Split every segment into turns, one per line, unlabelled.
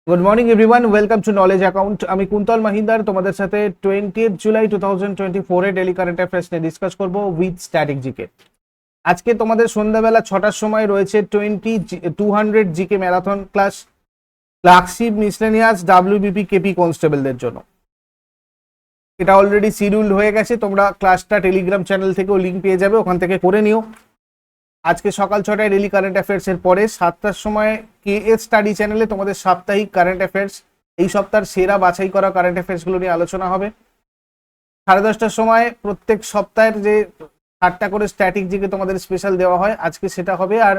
Good morning everyone, welcome to knowledge account. আমি কুন্তল মাহিন্দার তোমাদের সাথে 20 জুলাই 2024 ডেলি কারেন্ট অ্যাফেয়ার্স নিয়ে ডিসকাস করবো উইথ স্ট্যাটিক জিকে। আজকে তোমাদের সন্ধ্যাবেলা 6টার সময় রয়েছে 200 GK marathon class, clerkship, miscellaneous, WBP, KP কনস্টেবলদের জন্য। এটা অলরেডি শিডিউল হয়ে গেছে, তোমরা ক্লাসটা টেলিগ্রাম চ্যানেল থেকেও লিঙ্ক পেয়ে যাবে, ওখান থেকে করে নিও। আজকে সকাল 6টায় ডেলি কারেন্ট অ্যাফেয়ার্স এর পরে 7টার সময় কেএস স্টাডি চ্যানেলে তোমাদের সাপ্তাহিক কারেন্ট অ্যাফেয়ার্স, এই সপ্তাহের সেরা বাছাই করা কারেন্ট অ্যাফেয়ার্সগুলো নিয়ে আলোচনা হবে। 10:30টার সময় প্রত্যেক সপ্তাহের যে 8টা করে স্ট্যাটিক জিকে তোমাদের স্পেশাল দেওয়া হয়, আজকে সেটা হবে। আর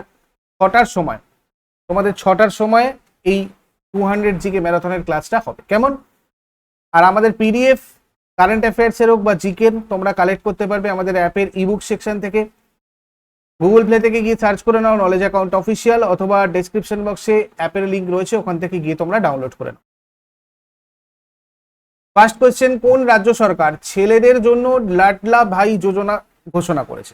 6টার সময় তোমাদের 6টার সময় এই 200 জিকে ম্যারাথনের ক্লাসটা হবে। কেমন? আর আমাদের পিডিএফ কারেন্ট অ্যাফেয়ার্সের হোক বা জিকের তোমরা কালেক্ট করতে পারবে আমাদের অ্যাপের ইবুক সেকশন থেকে। গুগল প্লে থেকে গিয়ে সার্চ করে নাও নলেজ অ্যাকাউন্ট অফিসিয়াল, অথবা ডেসক্রিপশন বক্সে অ্যাপের লিঙ্ক রয়েছে, ওখান থেকে গিয়ে তোমরা ডাউনলোড করে নাও। ফার্স্ট কোয়েশ্চেন, কোন রাজ্য সরকার ছেলেদের জন্য লাডলা ভাই যোজনা ঘোষণা করেছে?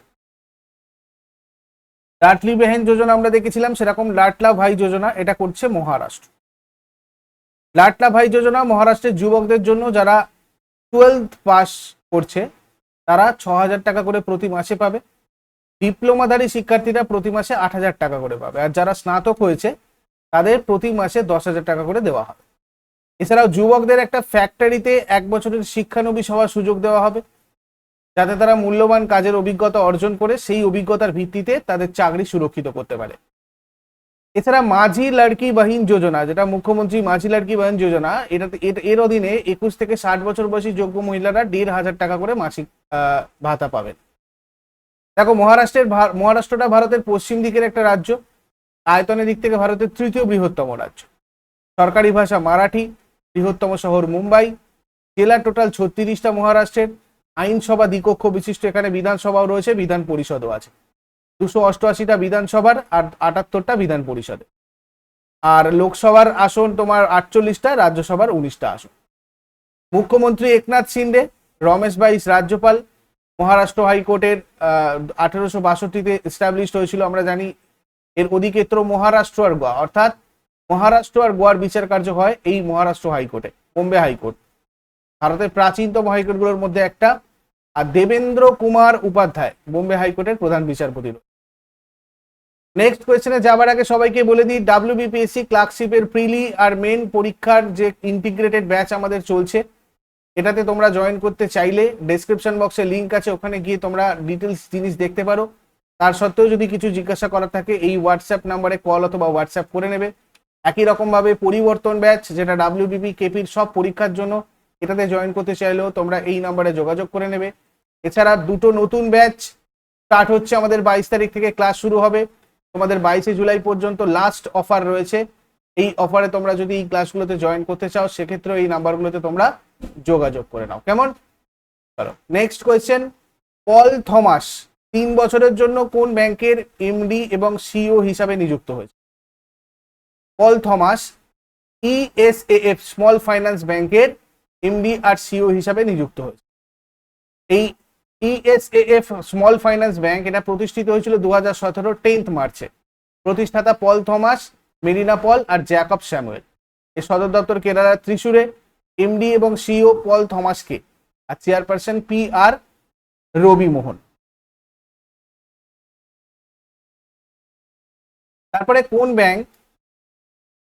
লাডলি বেহেন যোজনা আমরা দেখেছিলাম, সেরকম লাডলা ভাই যোজনা এটা করছে মহারাষ্ট্র। লাডলা ভাই যোজনা মহারাষ্ট্রের যুবকদের জন্য যারা 12th পাস করছে তারা 6,000 টাকা করে প্রতি মাসে পাবে। ডিপ্লোমাধারী শিক্ষার্থীরা প্রতি মাসে 8,000 টাকা করে পাবে। আর যারা স্নাতক হয়েছে তাদের প্রতি মাসে 10,000 টাকা করে দেওয়া হবে। এছাড়াও যুবকদের একটা ফ্যাক্টরিতে 1 বছরের শিক্ষানবিশ হওয়ার সুযোগ দেওয়া হবে, যাতে তারা মূল্যবান কাজের অভিজ্ঞতা অর্জন করে সেই অভিজ্ঞতার ভিত্তিতে তাদের চাকরি সুরক্ষিত করতে পারে। এছাড়া মাঝি লড়কি বাহিন যোজনা, যেটা মুখ্যমন্ত্রী মাঝি লড়কি বাহিন যোজনা, এর অধীনে 21 থেকে 60 বছর বয়সী যোগ্য মহিলারা 1,500 টাকা করে মাসিক ভাতা পাবেন। দেখো, মহারাষ্ট্রটা ভারতের পশ্চিম দিকের একটা রাজ্য, আয়তনের দিক থেকে ভারতের 3য় বৃহত্তম রাজ্য। সরকারি ভাষা মারাঠি, বৃহত্তম শহর মুম্বাই, জেলা টোটাল 36টা মহারাষ্ট্রের, আইনসভা দ্বিকক্ষ বিশিষ্ট এখানে বিধানসভাও রয়েছে, বিধান পরিষদও আছে। 288টা বিধানসভার আর 78টা বিধান পরিষদে। আর লোকসভার আসন তোমার 48টা, রাজ্যসভার 19টা আসন। মুখ্যমন্ত্রী একনাথ শিন্ডে, রমেশ বাইস রাজ্যপাল। মহারাষ্ট্র হাইকোর্টের 1862-তে এস্টাবলিশড হয়েছিল, আমরা জানি। এর অধিক্ষেত্র মহারাষ্ট্র আর গোয়া, অর্থাৎ মহারাষ্ট্র আর গোয়ার বিচার কার্য হয় এই মহারাষ্ট্র হাইকোর্টে, বোম্বে হাইকোর্ট ভারতের প্রাচীনতম হাইকোর্টগুলোর মধ্যে একটা। আর দেবেন্দ্র কুমার উপাধ্যায় বোম্বে হাইকোর্টের প্রধান বিচারপতি। নেক্সট কোয়েশ্চেনে যাবার আগে সবাইকে বলে দিই, ডাব্লিউবিপিএসসি ক্লার্কশিপের প্রিলি আর মেন পরীক্ষার যে ইন্টিগ্রেটেড ব্যাচ আমাদের চলছে, এটাতে তোমরা জয়েন করতে চাইলে ডেসক্রিপশন বক্সে লিঙ্ক আছে, ওখানে গিয়ে তোমরা ডিটেলস জিনিস দেখতে পারো। তার সত্ত্বেও যদি কিছু জিজ্ঞাসা করার থাকে এই হোয়াটসঅ্যাপ নাম্বারে কল অথবা হোয়াটসঅ্যাপ করে নেবে। একই রকম ভাবে পরিবর্তন ব্যাচ, যেটা ডাব্লিউবিপি কেপির সব পরীক্ষার জন্য, এটাতে জয়েন করতে চাইলেও তোমরা এই নাম্বারে যোগাযোগ করে নেবে। এছাড়া দুটো নতুন ব্যাচ স্টার্ট হচ্ছে আমাদের 22 তারিখ থেকে ক্লাস শুরু হবে, তোমাদের 22শে জুলাই পর্যন্ত লাস্ট অফার রয়েছে। এই অফারে তোমরা যদি এই ক্লাসগুলোতে জয়েন করতে চাও, সেক্ষেত্রে এই নাম্বারগুলোতে তোমরা যোগাযোগ করে নাও। কেমন? চলো নেক্সট কোয়েশ্চেন, পল থমাস 3 বছরের জন্য কোন ব্যাংকের এমডি এবং সিইও হিসাবে নিযুক্ত হয়েছে? পল থমাস ইএসএএফ স্মল ফাইন্যান্স ব্যাংকের এমডি আর সিইও হিসাবে নিযুক্ত হয়েছে। এই ইএসএএফ স্মল ফাইন্যান্স ব্যাংক এটা প্রতিষ্ঠিত হয়েছিল 2017 10th মার্চে। প্রতিষ্ঠাতা পল থমাস, মেরিনা পল আর জ্যাকব স্যামুয়েল। এর সদর দপ্তর কেরালার ত্রিশূরে। এমডি এবং সিইও পল থমাসকে, আর চেয়ারপারসন পি আর রবি মোহন। তারপরে কোন ব্যাংক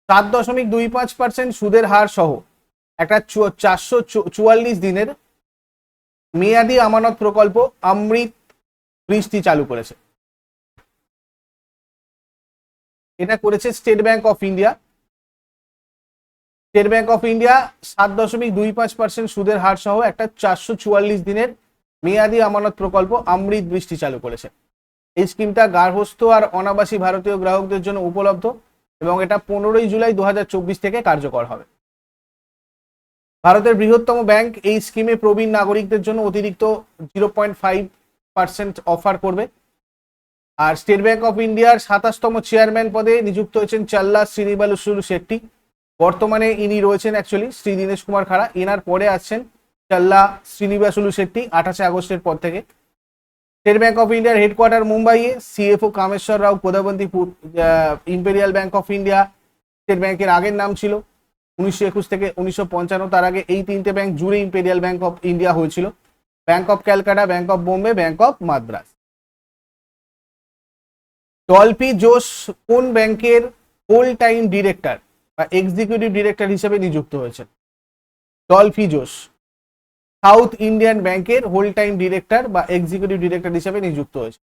7.25% সুদের হার সহ একটা 444 দিনের মেয়াদি আমানত প্রকল্প অমৃত বৃষ্টি চালু করেছে? এটা করেছে state bank of India. State bank of India 7.25% সুদের হার সহ একটা 444 দিনের মেয়াদি আমানত প্রকল্প অমৃত বৃষ্টি চালু করেছে। এই স্কিমটা গার্হস্থ আর অনাবাসী ভারতীয় গ্রাহকদের জন্য উপলব্ধ এবং এটা 15 জুলাই 2024 থেকে কার্যকর হবে। ভারতের বৃহত্তম ব্যাংক এই স্কিমে প্রবীণ নাগরিকদের জন্য অতিরিক্ত 0.5% অফার করবে। আর স্টেট ব্যাংক অফ ইন্ডিয়ার 27তম চেয়ারম্যান পদে নিযুক্ত হয়েছেন চাল্লা শ্রীনিবাসুলু শেট্টি। বর্তমানে ইনি রয়েছেন অ্যাকচুয়ালি শ্রী দীনেশ কুমার খাড়া, এনার পরে আসছেন চাল্লা শ্রীনিবাসুলু শেট্টি 28 আগস্টের পর থেকে। স্টেট ব্যাংক অফ ইন্ডিয়ার হেডকোয়ার্টার মুম্বাইয়ে। CFO Kameshwar Rao Kodavanti imperial bank of India state ব্যাংকের আগের নাম ছিল। 1921 থেকে 1955, তার আগে এই তিনটে ব্যাংক জুড়ে ইম্পেরিয়াল ব্যাংক অফ ইন্ডিয়া হয়েছিল। Bank of Calcutta, bank of Bombay, bank of Madras. Dolphy Jose কোন ব্যাংকের হোল টাইম ডিরেক্টর বা এক্সিকিউটিভ ডিরেক্টর হিসেবে নিযুক্ত হয়েছেন? ডলফি জোশ সাউথ ইন্ডিয়ান ব্যাংকের হোল টাইম ডিরেক্টর বা এক্সিকিউটিভ ডিরেক্টর হিসেবে নিযুক্ত হয়েছে।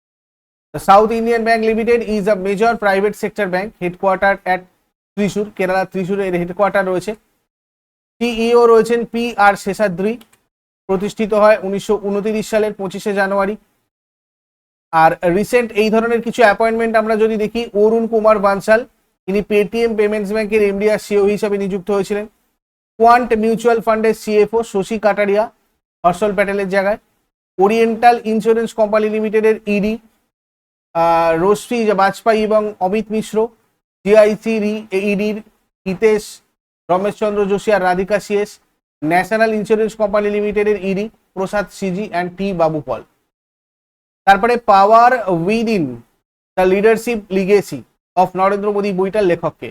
South Indian bank limited is a major private sector bank headquarter at Thrissur, Kerala ত্রিশূরে এর হেডকোয়ার্টার রয়েছে। সিইও রয়েছেন পি আর শেষাদ্রি, প্রতিষ্ঠিত হয় 1929 সালের 25শে জানুয়ারি। আর রিসেন্ট এই ধরনের কিছু অ্যাপয়েন্টমেন্ট আমরা যদি দেখি, অরুণ কুমার বানসাল, তিনি পেটিএম পেমেন্টস ব্যাংকের এমডি আর সিও হিসাবে নিযুক্ত হয়েছিলেন। কোয়ান্ট মিউচুয়াল ফান্ডের সিএফও শশী কাটারিয়া হর্ষল প্যাটেলের জায়গায়। ওরিয়েন্টাল ইন্স্যুরেন্স কোম্পানি লিমিটেডের ইডি রশ্মি বাজপেয়ী এবং অমিত মিশ্র। জিআইসি ইডির হিতেশ রমেশচন্দ্র যোশী আর Radhika CS. National insurance company লিমিটেডের ED Prasad CG and T Babu Paul. তারপরে power within the leadership legacy of Narendra Modi বইটার লেখককে?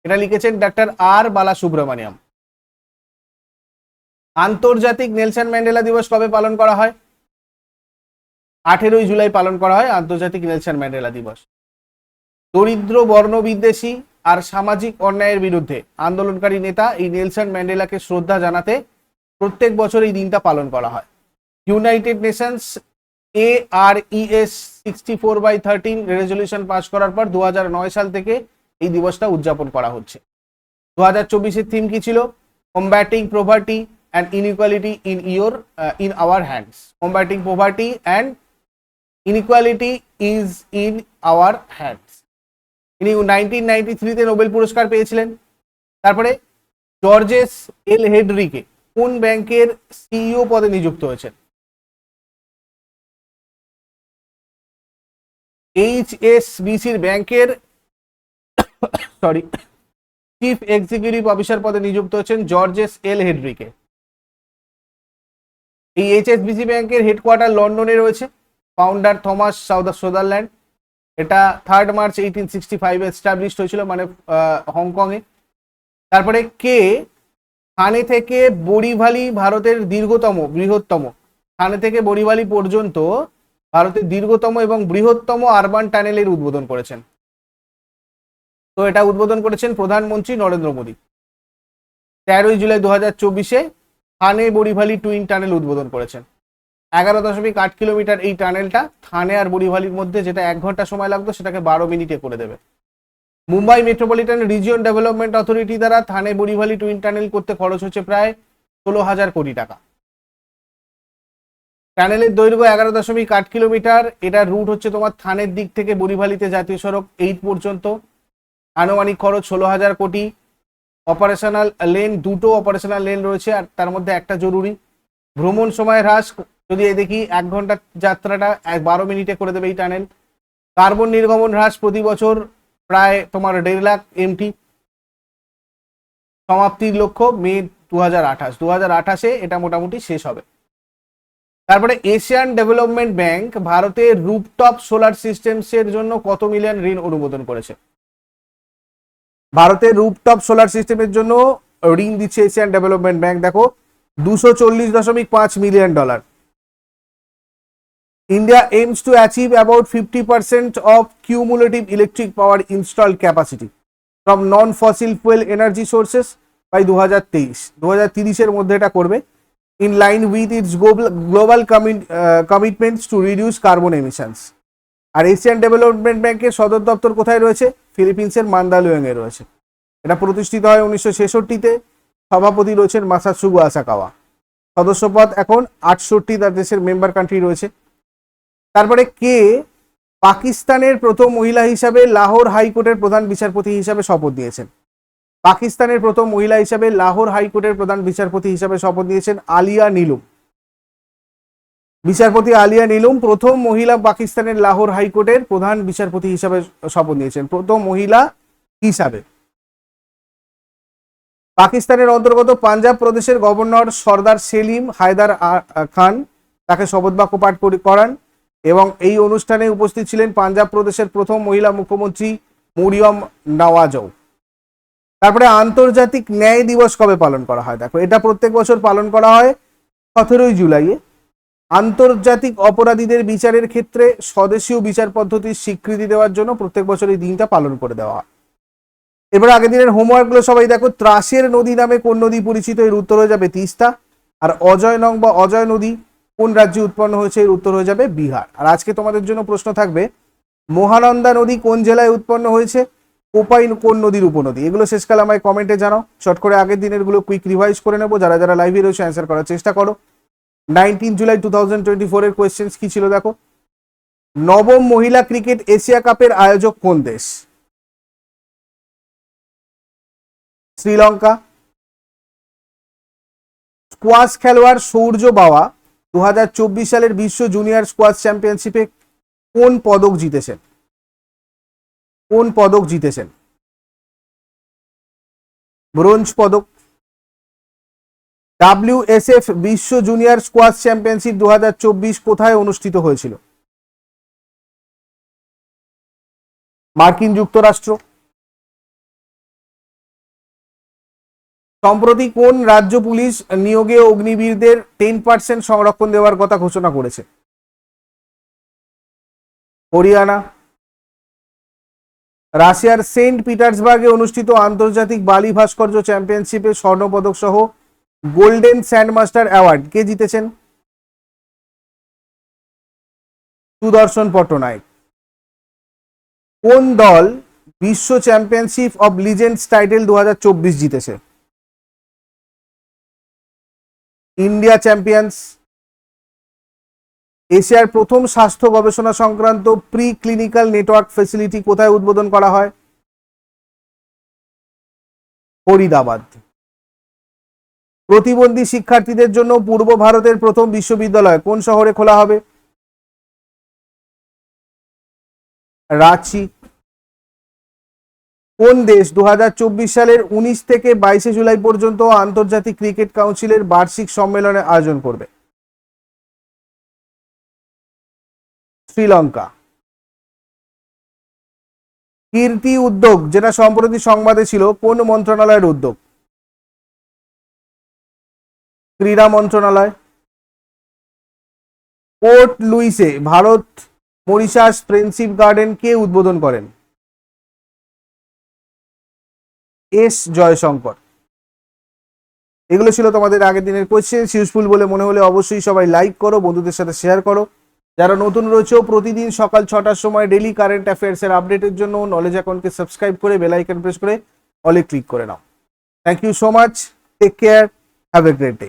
এটা লিখেছেন ডক্টর আর বালাসুব্রমণিয়াম। আন্তর্জাতিক নেলসন ম্যান্ডেলা দিবস কবে পালন করা হয়? 18 জুলাই পালন করা হয় আন্তর্জাতিক নেলসন ম্যান্ডেলা দিবস। দরিদ্র বর্ণবিদ্বেষী আর সামাজিক অন্যায়ের বিরুদ্ধে আন্দোলনকারী নেতা এই নেলসন ম্যান্ডেলাকে শ্রদ্ধা জানাতে প্রত্যেক বছর এই দিনটা পালন করা হয়। United Nations ARES 64/13 resolution pass করার পর 2009 সাল থেকে এই দিবসটা উদযাপন করা হচ্ছে। 2024-এর থিম কি ছিল? Combating poverty and inequality in our hands. Combating poverty and inequality is in our hands. ইনি 1993-তে নোবেল পুরস্কার পেয়েছিলেন। তারপরে জর্জেস এল হেডরিকে কোন ব্যাংকের সিইও পদে নিযুক্ত হয়েছেন? HSBCর ব্যাংকের চিফ এক্সিকিউটিভ অফিসার পদে নিযুক্ত হচ্ছেন জর্জেস এল হেডরিকে। এই HSBC ব্যাংকের হেডকোয়ার্টার লন্ডনে রয়েছে। Founder Thomas Sutherland. এটা 3 মার্চ 1865 এস্টাবলিশড হয়েছিল, মানে হংকংয়ে। তারপরে কে থানে থেকে বরিভালি ভারতের বৃহত্তম থানে থেকে বরিভালি পর্যন্ত ভারতের দীর্ঘতম এবং বৃহত্তম আরবান টানেলের উদ্বোধন করেছেন? তো এটা উদ্বোধন করেছেন প্রধানমন্ত্রী নরেন্দ্র মোদী। 13 জুলাই 2024-এ থানে বরিভালি টুইন টানেল উদ্বোধন করেছেন। 11.8 কিলোমিটার এই টানেলটা থানে আর বরিভালির মধ্যে, যেটা 1 ঘন্টা সময় লাগতো সেটাকে 12 মিনিটে করে দেবে। Mumbai metropolitan region development authority দ্বারা থানে বরিভালি টুইন টানেল করতে খরচ হচ্ছে প্রায় 16,000 কোটি টাকা। টানেলের দৈর্ঘ্য 11.8 কিলোমিটার। এটার রুট হচ্ছে তোমার থানের দিক থেকে বরিভালিতে জাতীয় সড়ক 8 পর্যন্ত। আনুমানিক খরচ 16,000 কোটি। অপারেশনাল লেন, 2টো অপারেশনাল লেন রয়েছে, আর তার মধ্যে একটা জরুরি। ভ্রমণ সময় হ্রাস যদি দেখি 1 ঘন্টা যাত্রাটা 12 মিনিটে করে দেবে এই টানেল। কার্বন নির্গমন হ্রাস প্রতি বছর প্রায় তোমার 1.5 লাখ MT। সমাপ্তির লক্ষ্য মে 2028-এ এটা মোটামুটি শেষ হবে। তারপরে এশিয়ান ডেভেলপমেন্ট ব্যাংক ভারতের রুফটপ সোলার সিস্টেমস এর জন্য কত মিলিয়ন ঋণ অনুমোদন করেছে? ভারতের রুফটপ সোলার সিস্টেমের জন্য ঋণ দিচ্ছে এশিয়ান ডেভেলপমেন্ট ব্যাংক। দেখো, $240.5 million. India aims to achieve about 50% of cumulative electric power installed capacity from non-fossil fuel energy sources by 2023। 2030-এর মধ্যে এটা করবে, in line with its global commitments to reduce carbon emissions। আর Asian development ব্যাংকের সদর দপ্তর কোথায় রয়েছে? ফিলিপিন্সের মান্দালুয়াংয়ে রয়েছে। এটা প্রতিষ্ঠিত হয় 1966-তে। সভাপতি রয়েছেন মাসাতসুগো আসাকাওয়া। সদস্যপদ এখন 68 দেশের মেম্বার কান্ট্রি রয়েছে। তারপরে কে পাকিস্তানের প্রথম মহিলা হিসাবে লাহোর হাইকোর্টের প্রধান বিচারপতি হিসাবে শপথ নিয়েছেন? পাকিস্তানের প্রথম মহিলা হিসাবে লাহোর হাইকোর্টের প্রধান বিচারপতি হিসাবে শপথ নিয়েছেন আলিয়া নীলুম। বিচারপতি আলিয়া নীলুম প্রথম মহিলা পাকিস্তানের লাহোর হাইকোর্টের প্রধান বিচারপতি হিসাবে শপথ নিয়েছেন, প্রথম মহিলা হিসাবে। পাকিস্তানের অন্তর্গত পাঞ্জাব প্রদেশের গভর্নর সর্দার সেলিম হায়দার খান তাকে শপথ বাক্য পাঠ করান এবং এই অনুষ্ঠানে উপস্থিত ছিলেন পাঞ্জাব প্রদেশের প্রথম মহিলা মুখ্যমন্ত্রী মরিয়ম নওয়াজও। তারপরে আন্তর্জাতিক ন্যায় দিবস কবে পালন করা হয়? দেখো, এটা প্রত্যেক বছর পালন করা হয় 17ই জুলাইয়ে। আন্তর্জাতিক অপরাধীদের বিচারের ক্ষেত্রে স্বদেশীয় বিচার পদ্ধতির স্বীকৃতি দেওয়ার জন্য প্রত্যেক বছর এই দিনটা পালন করে দেওয়া হয়। এবার আগের দিনের হোমওয়ার্ক গুলো সবাই দেখো। ত্রাসের নদী নামে কোন নদী পরিচিত? এর উত্তর হয়ে যাবে তিস্তা। আর অজয় নং বা অজয় নদী কোন রাজ্যে উৎপন্ন হয়েছে? এর উত্তর হয়ে যাবে বিহার। আর আজকে তোমাদের জন্য প্রশ্ন থাকবে, মহানন্দা নদী কোন জেলায় উৎপন্ন হয়েছে? কোপাই কোন নদীর উপনদী? এগুলো শেষকালে আমায় কমেন্টে জানাও। শর্ট করে আগের দিনের গুলো কুইক রিভাইজ করে নেবো। যারা যারা লাইভে রয়েছে অ্যান্সার করার চেষ্টা করো। 19 জুলাই 2024 এর কোয়েশ্চেন্স কি ছিল দেখো। নবম মহিলা ক্রিকেট এশিয়া কাপের আয়োজক কোন দেশ? শ্রীলঙ্কা। স্কোয়াশ খেলোয়াড় সূর্য বাওয়া 2024 সালের বিশ্ব জুনিয়র স্কোয়াশ চ্যাম্পিয়নশিপে কোন পদক জিতেছেন? কোন পদক জিতেছেন? ব্রোঞ্জ পদক। WSF বিশ্ব জুনিয়র স্কোয়াশ চ্যাম্পিয়নশিপ 2024 কোথায় অনুষ্ঠিত হয়েছিল? মার্কিন যুক্তরাষ্ট্র। সম্প্রতি কোন রাজ্য পুলিশ নিয়োগে অগ্নিবীরদের 10% সংরক্ষণ দেওয়ার কথা ঘোষণা করেছে? হরিয়ানা। রাশিয়ার সেন্ট পিটার্সবার্গে অনুষ্ঠিত আন্তর্জাতিক বালি ভাস্কর্য চ্যাম্পিয়নশিপে স্বর্ণপদক সহ গোল্ডেন স্যান্ডমাস্টার অ্যাওয়ার্ড কে জিতেছেন? সুদর্শন পট্টনায়ক। কোন দল বিশ্ব চ্যাম্পিয়নশিপ অব লিজেন্ডস টাইটেল 2024 জিতেছে? India champions. এশিয়ার প্রথম স্বাস্থ্য গবেষণা সংক্রান্ত প্রি ক্লিনিক্যাল নেটওয়ার্ক ফেসিলিটি কোথায় উদ্বোধন করা হয়? ফরিদাবাদ। প্রতিবন্ধী শিক্ষার্থীদের জন্য পূর্ব ভারতের প্রথম বিশ্ববিদ্যালয় কোন শহরে খোলা হবে? রাঁচি। কোন দেশ 2024 সালের 19 থেকে 22 জুলাই পর্যন্ত আন্তর্জাতিক ক্রিকেট কাউন্সিলের বার্ষিক সম্মেলনের আয়োজন করবে? শ্রীলঙ্কা। কীর্তি উদ্যোগ যেটা সম্প্রতি সংবাদে ছিল কোন মন্ত্রণালয়ের উদ্যোগ? ক্রীড়া মন্ত্রণালয়। পোর্ট লুইসে ভারত মরিশাস ফ্রেন্ডশিপ গার্ডেন কে উদ্বোধন করেন? এস জয়শঙ্কর। এগুলো ছিল তোমাদের আগের দিনের কোয়েশ্চেন। ইউজফুল বলে মনে হলে অবশ্যই সবাই লাইক করো, বন্ধুদের সাথে শেয়ার করো। যারা নতুন রয়েছে প্রতিদিন সকাল 6টার সময় ডেলি কারেন্ট অ্যাফেয়ার্স এর আপডেটের জন্য নলেজ অ্যাকাউন্টকে সাবস্ক্রাইব করে বেল আইকন প্রেস করে অলে ক্লিক করে নাও। Thank you so much. Take care. Have a great day.